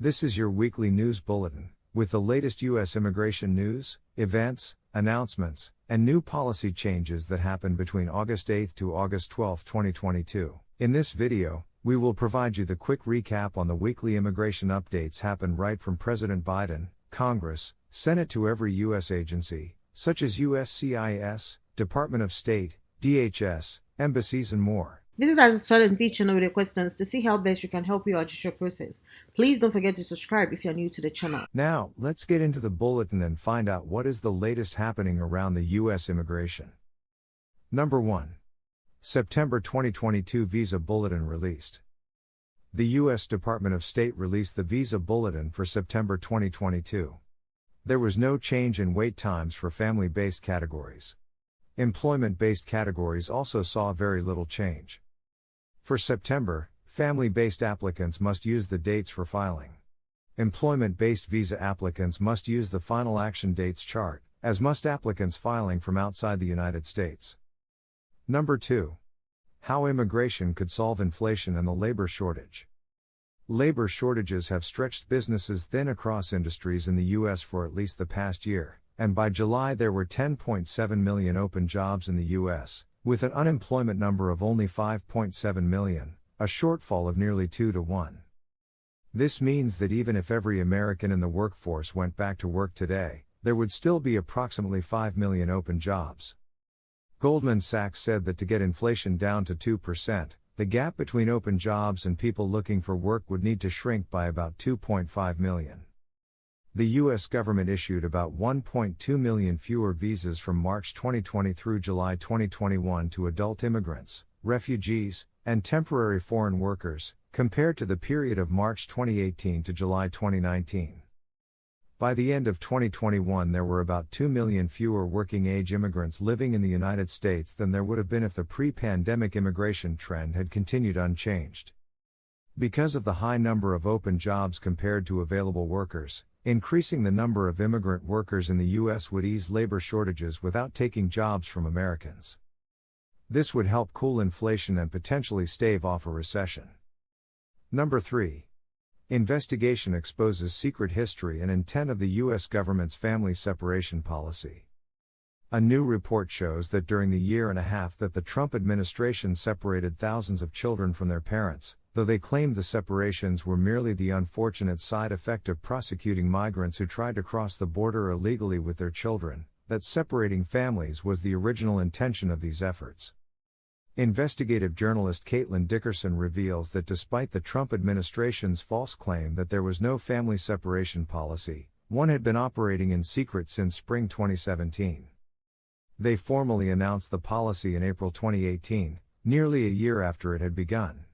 This is your weekly news bulletin, with the latest U.S. immigration news, events, announcements, and new policy changes that happened between August 8 to August 12, 2022. In this video, we will provide you the quick recap on the weekly immigration updates happened right from President Biden, Congress, Senate to every U.S. agency, such as USCIS, Department of State, DHS, embassies and more. Visit our Swat&Vee channel with your questions to see how best we can help you out your process. Please don't forget to subscribe if you're new to the channel. Now, let's get into the bulletin and find out what is the latest happening around the U.S. immigration. Number 1. September 2022 Visa Bulletin released. The U.S. Department of State released the Visa Bulletin for September 2022. There was no change in wait times for family-based categories. Employment-based categories also saw very little change. For September, family-based applicants must use the dates for filing. Employment-based visa applicants must use the final action dates chart, as must applicants filing from outside the United States. Number 2. How immigration could solve inflation and the labor shortage. Labor shortages have stretched businesses thin across industries in the U.S. for at least the past year, and by July there were 10.7 million open jobs in the U.S., with an unemployment number of only 5.7 million, a shortfall of nearly 2 to 1. This means that even if every American in the workforce went back to work today, there would still be approximately 5 million open jobs. Goldman Sachs said that to get inflation down to 2%, the gap between open jobs and people looking for work would need to shrink by about 2.5 million. The U.S. government issued about 1.2 million fewer visas from March 2020 through July 2021 to adult immigrants, refugees, and temporary foreign workers, compared to the period of March 2018 to July 2019. By the end of 2021 there were about 2 million fewer working-age immigrants living in the United States than there would have been if the pre-pandemic immigration trend had continued unchanged. Because of the high number of open jobs compared to available workers, increasing the number of immigrant workers in the U.S. would ease labor shortages without taking jobs from Americans. This would help cool inflation and potentially stave off a recession. Number 3. Investigation exposes secret history and intent of the U.S. government's family separation policy. A new report shows that during the year and a half that the Trump administration separated thousands of children from their parents, though they claimed the separations were merely the unfortunate side effect of prosecuting migrants who tried to cross the border illegally with their children, that separating families was the original intention of these efforts. Investigative journalist Caitlin Dickerson reveals that despite the Trump administration's false claim that there was no family separation policy, one had been operating in secret since spring 2017. They formally announced the policy in April 2018, nearly a year after it had begun.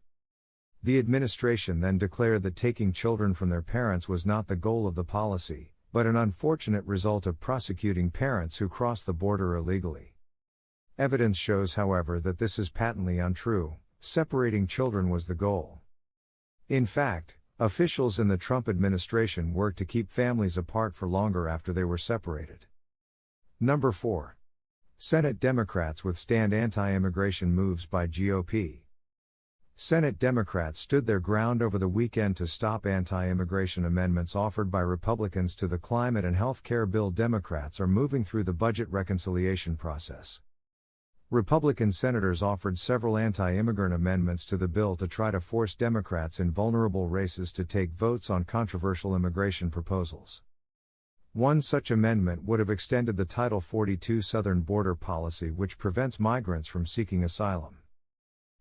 The administration then declared that taking children from their parents was not the goal of the policy, but an unfortunate result of prosecuting parents who crossed the border illegally. Evidence shows, however, that this is patently untrue. Separating children was the goal. In fact, officials in the Trump administration worked to keep families apart for longer after they were separated. Number 4. Senate Democrats withstand anti-immigration moves by GOP. Senate Democrats stood their ground over the weekend to stop anti-immigration amendments offered by Republicans to the climate and health care bill Democrats are moving through the budget reconciliation process. Republican senators offered several anti-immigrant amendments to the bill to try to force Democrats in vulnerable races to take votes on controversial immigration proposals. One such amendment would have extended the Title 42 southern border policy, which prevents migrants from seeking asylum.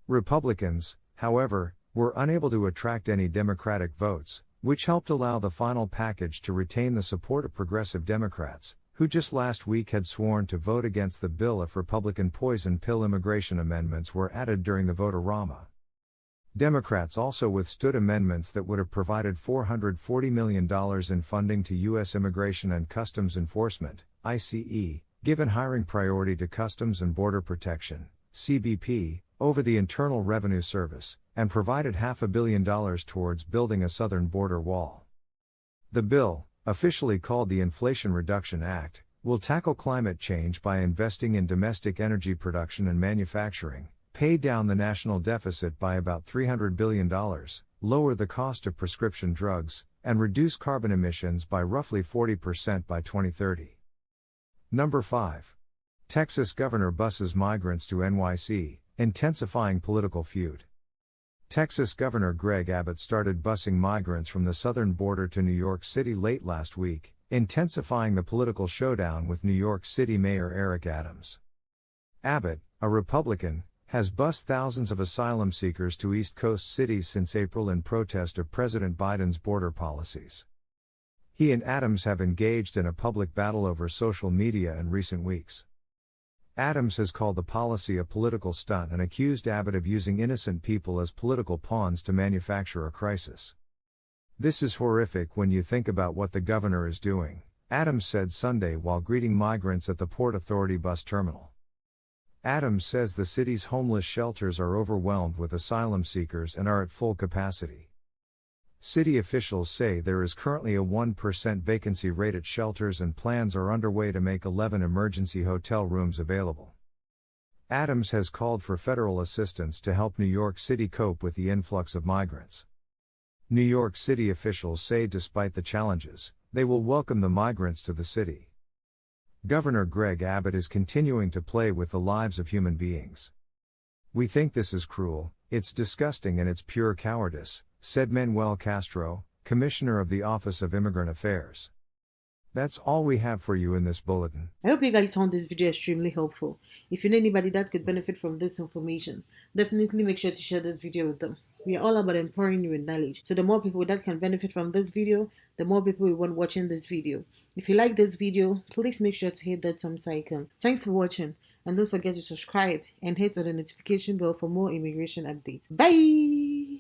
Republicans, however, were unable to attract any Democratic votes, which helped allow the final package to retain the support of progressive Democrats, who just last week had sworn to vote against the bill if Republican poison pill immigration amendments were added during the vote-a-rama. Democrats also withstood amendments that would have provided $440 million in funding to U.S. Immigration and Customs Enforcement, ICE, given hiring priority to Customs and Border Protection, CBP, over the Internal Revenue Service, and provided $500 million towards building a southern border wall. The bill, officially called the Inflation Reduction Act, will tackle climate change by investing in domestic energy production and manufacturing, pay down the national deficit by about $300 billion, lower the cost of prescription drugs, and reduce carbon emissions by roughly 40% by 2030. Number 5. Texas governor buses migrants to NYC, intensifying political feud. Texas Governor Greg Abbott started busing migrants from the southern border to New York City late last week, intensifying the political showdown with New York City Mayor Eric Adams. Abbott, a Republican, has bused thousands of asylum seekers to East Coast cities since April in protest of President Biden's border policies. He and Adams have engaged in a public battle over social media in recent weeks. Adams has called the policy a political stunt and accused Abbott of using innocent people as political pawns to manufacture a crisis. "This is horrific when you think about what the governor is doing," Adams said Sunday while greeting migrants at the Port Authority bus terminal. Adams says the city's homeless shelters are overwhelmed with asylum seekers and are at full capacity. City officials say there is currently a 1% vacancy rate at shelters and plans are underway to make 11 emergency hotel rooms available. Adams has called for federal assistance to help New York City cope with the influx of migrants. New York City officials say despite the challenges, they will welcome the migrants to the city. Governor Greg Abbott is continuing to play with the lives of human beings. "We think this is cruel, it's disgusting and it's pure cowardice," said Manuel Castro, Commissioner of the Office of Immigrant Affairs. That's all we have for you in this bulletin. I hope you guys found this video extremely helpful. If you know anybody that could benefit from this information, definitely make sure to share this video with them. We are all about empowering you with knowledge. So the more people that can benefit from this video, the more people we want watching this video. If you like this video, please make sure to hit that thumbs icon. Thanks for watching, and don't forget to subscribe and hit on the notification bell for more immigration updates. Bye!